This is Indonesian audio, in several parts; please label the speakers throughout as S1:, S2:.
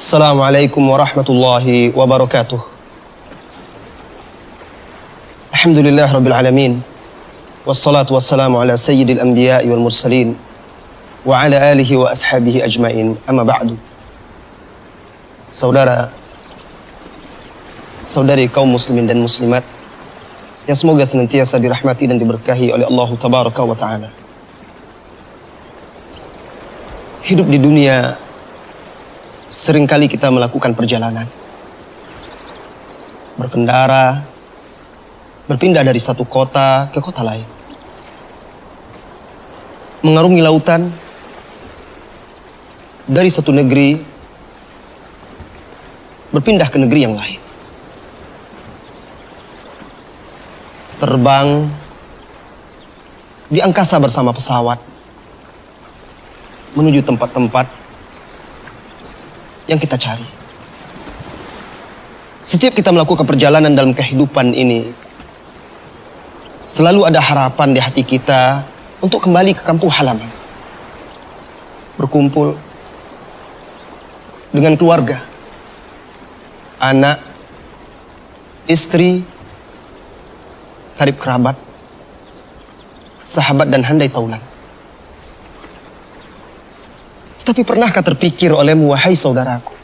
S1: Assalamualaikum warahmatullahi wabarakatuh. Alhamdulillah rabbil alamin. Wassalatu wassalamu ala sayyidil anbiya'i wal mursalin wa ala alihi wa ashabihi ajmain. Amma ba'du. Saudari kaum muslimin dan muslimat yang semoga senantiasa dirahmati dan diberkahi oleh Allah tabaraka wa ta'ala. Hidup di dunia, seringkali kita melakukan perjalanan, berkendara, berpindah dari satu kota ke kota lain, mengarungi lautan, dari satu negeri berpindah ke negeri yang lain, terbang di angkasa bersama pesawat, menuju tempat-tempat yang kita cari. Setiap kita melakukan perjalanan dalam kehidupan ini, selalu ada harapan di hati kita untuk kembali ke kampung halaman, berkumpul dengan keluarga, anak, istri, karib kerabat, sahabat dan handai taulan. Tapi pernahkah terpikir olehmu, wahai saudaraku,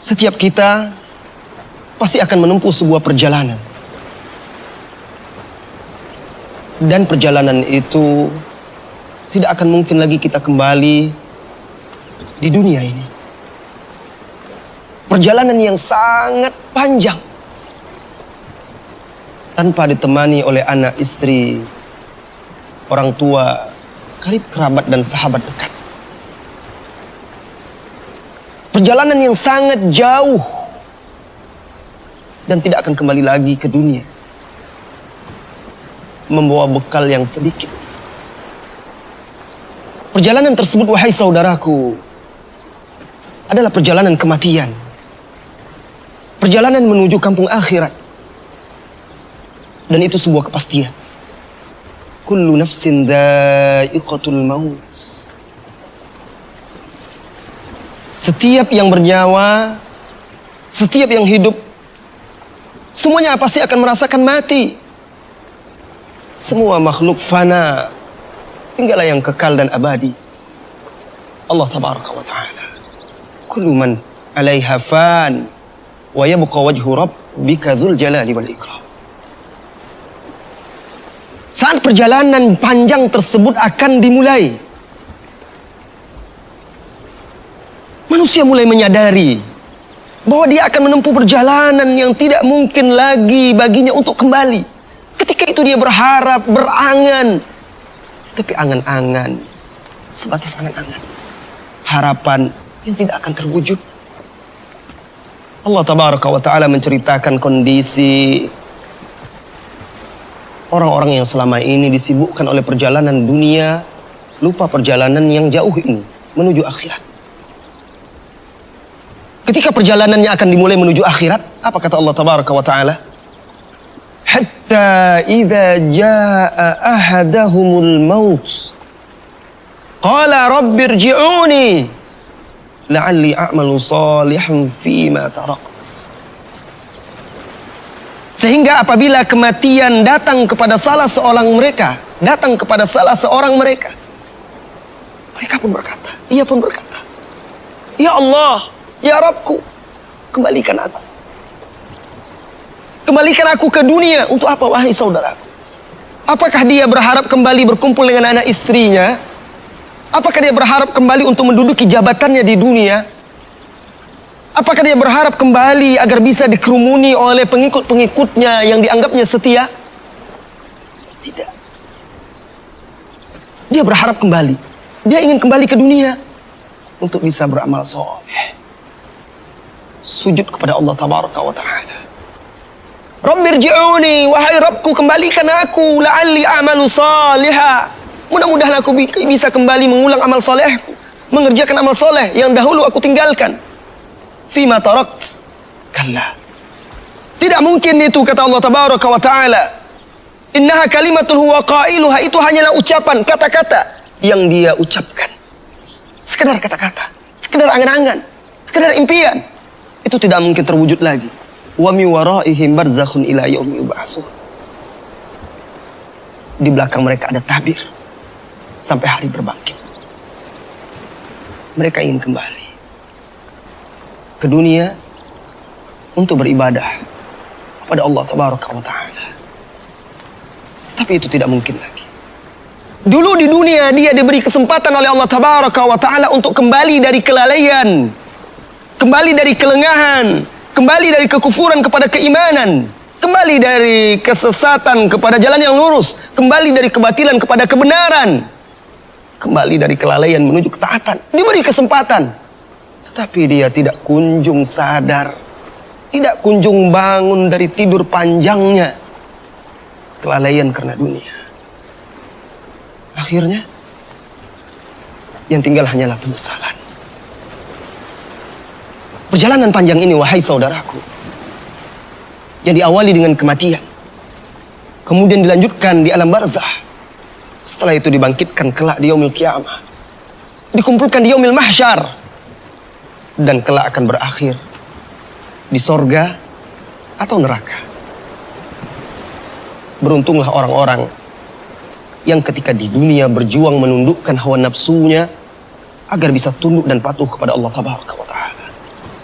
S1: setiap kita pasti akan menempuh sebuah perjalanan, dan perjalanan itu tidak akan mungkin lagi kita kembali di dunia ini. Perjalanan yang sangat panjang, tanpa ditemani oleh anak, istri, orang tua, karib kerabat dan sahabat dekat. Perjalanan yang sangat jauh dan tidak akan kembali lagi ke dunia, membawa bekal yang sedikit. Perjalanan tersebut, wahai saudaraku, adalah perjalanan kematian, perjalanan menuju kampung akhirat. Dan itu sebuah kepastian. Kullu nafsin dha'iqatul maut. Setiap yang bernyawa, setiap yang hidup, semuanya pasti akan merasakan mati. Semua makhluk fana, tinggallah yang kekal dan abadi. Allah tabaraka wa ta'ala, kullu man 'alaiha fan wa yabqa wajhu rabbika dzul jalali wal ikram. Saat perjalanan panjang tersebut akan dimulai, manusia mulai menyadari bahwa dia akan menempuh perjalanan yang tidak mungkin lagi baginya untuk kembali. Ketika itu dia berharap, berangan, tetapi angan-angan sebatas angan-angan, harapan yang tidak akan terwujud. Allah tabaraka wa ta'ala menceritakan kondisi orang-orang yang selama ini disibukkan oleh perjalanan dunia, lupa perjalanan yang jauh ini menuju akhirat. Ketika perjalanannya akan dimulai menuju akhirat, apa kata Allah tabaraka wa ta'ala? Hatta idza jaa ahadahumul maut qala rabbirji'uni la'alli a'malu salihan fima tarakt. Sehingga apabila kematian datang kepada salah seorang mereka, mereka pun berkata, ia pun berkata, Ya Allah, Ya Rabbku, kembalikan aku. Kembalikan aku ke dunia. Untuk apa, wahai saudaraku? Apakah dia berharap kembali berkumpul dengan anak istrinya? Apakah dia berharap kembali untuk menduduki jabatannya di dunia? Apakah dia berharap kembali agar bisa dikerumuni oleh pengikut-pengikutnya yang dianggapnya setia? Tidak. Dia berharap kembali. Dia ingin kembali ke dunia untuk bisa beramal soleh, sujud kepada Allah tabaraka wa ta'ala. Rabbirji'uni, wahai Rabbku, kembalikan aku, la'alli a'malu salihah. Mudah-mudahan aku bisa kembali mengulang amal solehku, mengerjakan amal soleh yang dahulu aku tinggalkan. Fima tarakt, kalla. Tidak mungkin itu, kata Allah tabaraka wa ta'ala. Innaha kalimatul huwa qailuha, itu hanyalah ucapan, kata-kata yang dia ucapkan. sekedar kata-kata, sekedar angan-angan, sekedar impian. Itu tidak mungkin terwujud lagi. Wa mi waraihim barzakhun ila yaumi yub'atsun. Di belakang mereka ada tabir sampai hari berbangkit. Mereka ingin kembali ke dunia untuk beribadah kepada Allah Tabaraka wa Ta'ala. Tetapi itu tidak mungkin lagi. Dulu di dunia dia diberi kesempatan oleh Allah Tabaraka wa Ta'ala untuk kembali dari kelalaian, kembali dari kelengahan, kembali dari kekufuran kepada keimanan, kembali dari kesesatan kepada jalan yang lurus, kembali dari kebatilan kepada kebenaran, kembali dari kelalaian menuju ketaatan. Diberi kesempatan, tetapi dia tidak kunjung sadar, tidak kunjung bangun dari tidur panjangnya. Kelalaian karena dunia. Akhirnya yang tinggal hanyalah penyesalan. Perjalanan panjang ini, wahai saudaraku, yang diawali dengan kematian, kemudian dilanjutkan di alam barzah, setelah itu dibangkitkan kelak di yaumil qiyamah, dikumpulkan di yaumil mahsyar, dan kelak akan berakhir di sorga atau neraka. Beruntunglah orang-orang yang ketika di dunia berjuang menundukkan hawa nafsunya agar bisa tunduk dan patuh kepada Allah Tabaraka wa Ta'ala.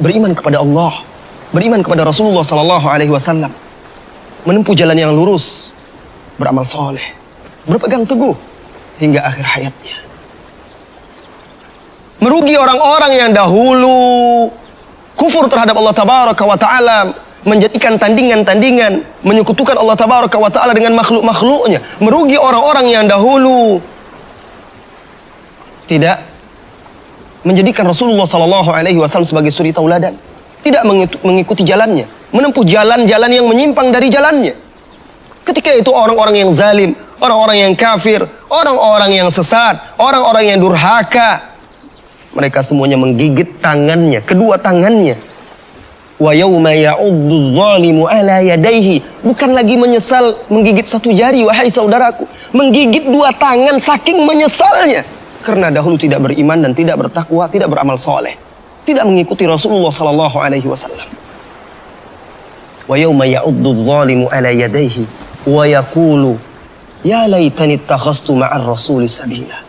S1: Beriman kepada Allah, beriman kepada Rasulullah Sallallahu Alaihi Wasallam, menempuh jalan yang lurus, beramal soleh, berpegang teguh hingga akhir hayatnya. Merugi orang-orang yang dahulu kufur terhadap Allah Tabaraka wa Ta'ala, menjadikan tandingan-tandingan, menyekutukan Allah Tabaraka wa Ta'ala dengan makhluk-makhluknya. Merugi orang-orang yang dahulu tidak menjadikan Rasulullah Sallallahu Alaihi Wasallam sebagai suri tauladan, tidak mengikuti jalannya, menempuh jalan-jalan yang menyimpang dari jalannya. Ketika itu orang-orang yang zalim, orang-orang yang kafir, orang-orang yang sesat, orang-orang yang durhaka, mereka semuanya menggigit tangannya, kedua tangannya. Wa yauma ya'uddu dzalimu ala yadayhi. Bukan lagi menyesal menggigit satu jari, wahai saudaraku, menggigit dua tangan saking menyesalnya. Karena dahulu tidak beriman dan tidak bertakwa, tidak beramal soleh, tidak mengikuti Rasulullah Sallallahu Alaihi Wasallam. Wa yauma ya'uddu dzalimu ala yadayhi wa yaqulu ya laitani ittakhadhtu ma'ar rasuli sabila.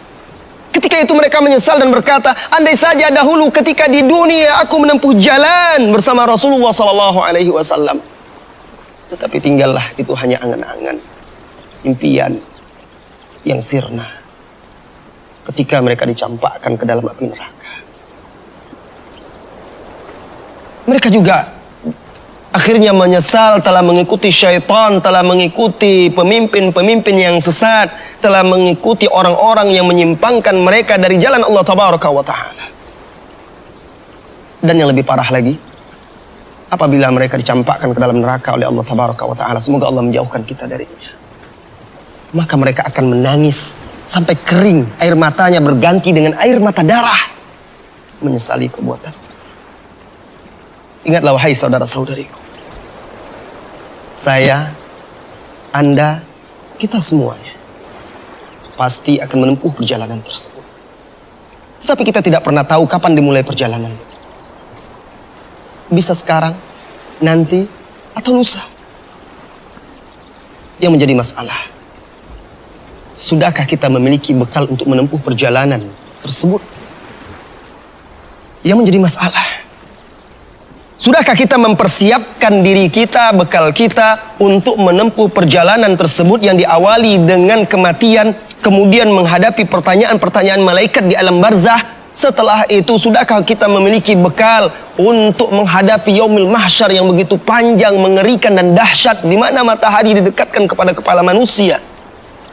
S1: Ketika itu mereka menyesal dan berkata, andai saja dahulu ketika di dunia aku menempuh jalan bersama Rasulullah Sallallahu Alaihi Wasallam. Tetapi tinggallah itu hanya angan-angan, impian yang sirna. Ketika mereka dicampakkan ke dalam api neraka, mereka juga akhirnya menyesal telah mengikuti syaitan, telah mengikuti pemimpin-pemimpin yang sesat, telah mengikuti orang-orang yang menyimpangkan mereka dari jalan Allah Tabaraka wa Ta'ala. Dan yang lebih parah lagi, apabila mereka dicampakkan ke dalam neraka oleh Allah Tabaraka wa Ta'ala, semoga Allah menjauhkan kita darinya, maka mereka akan menangis sampai kering, air matanya berganti dengan air mata darah, menyesali perbuatan. Ingatlah wahai saudara-saudariku, saya, Anda, kita semuanya pasti akan menempuh perjalanan tersebut. Tetapi kita tidak pernah tahu kapan dimulai perjalanan itu. Bisa sekarang, nanti, atau lusa. Yang menjadi masalah, sudahkah kita memiliki bekal untuk menempuh perjalanan tersebut? Yang menjadi masalah, sudahkah kita mempersiapkan diri kita, bekal kita untuk menempuh perjalanan tersebut yang diawali dengan kematian, kemudian menghadapi pertanyaan-pertanyaan malaikat di alam barzah? Setelah itu, sudahkah kita memiliki bekal untuk menghadapi yaumil mahsyar yang begitu panjang, mengerikan dan dahsyat, di mana matahari didekatkan kepada kepala manusia?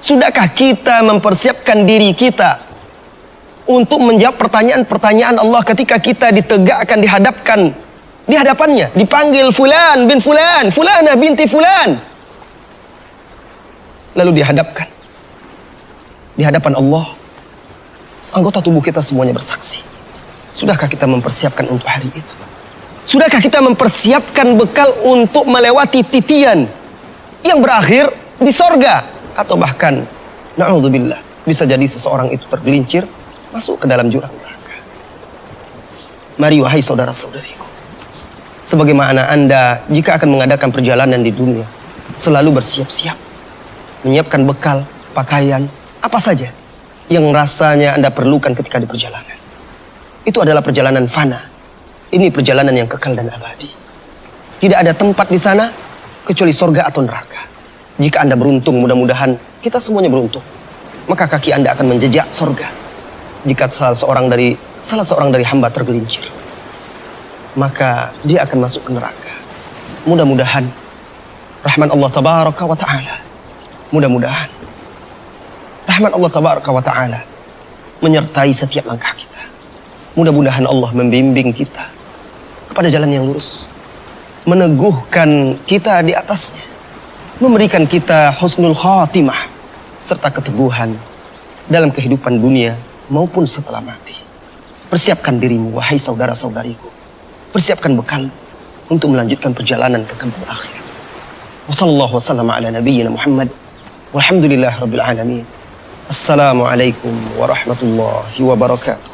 S1: Sudahkah kita mempersiapkan diri kita untuk menjawab pertanyaan-pertanyaan Allah ketika kita ditegakkan, di hadapannya, dipanggil fulan bin fulan, fulana binti fulan, lalu dihadapkan di hadapan Allah, anggota tubuh kita semuanya bersaksi. Sudahkah kita mempersiapkan untuk hari itu? Sudahkah kita mempersiapkan bekal untuk melewati titian yang berakhir di sorga? Atau bahkan, na'udzubillah, bisa jadi seseorang itu tergelincir masuk ke dalam jurang neraka. Mari wahai saudara-saudariku, sebagaimana Anda jika akan mengadakan perjalanan di dunia, selalu bersiap-siap, menyiapkan bekal, pakaian, apa saja yang rasanya Anda perlukan ketika di perjalanan. Itu adalah perjalanan fana. Ini perjalanan yang kekal dan abadi. Tidak ada tempat di sana kecuali sorga atau neraka. Jika Anda beruntung, mudah-mudahan kita semuanya beruntung, maka kaki Anda akan menjejak sorga. Jika salah seorang dari hamba tergelincir, maka dia akan masuk ke neraka. Mudah-mudahan rahman Allah tabaraka wa ta'ala, mudah-mudahan rahman Allah tabaraka wa ta'ala menyertai setiap langkah kita. Mudah-mudahan Allah membimbing kita kepada jalan yang lurus, meneguhkan kita di atasnya, memberikan kita husnul khatimah serta keteguhan dalam kehidupan dunia maupun setelah mati. Persiapkan dirimu wahai saudara-saudariku, persiapkan bekal untuk melanjutkan perjalanan ke kampung akhirat. Wassallallahu wasallam ala nabiyyina Muhammad walhamdulillahi rabbil alamin. Assalamualaikum warahmatullahi wabarakatuh.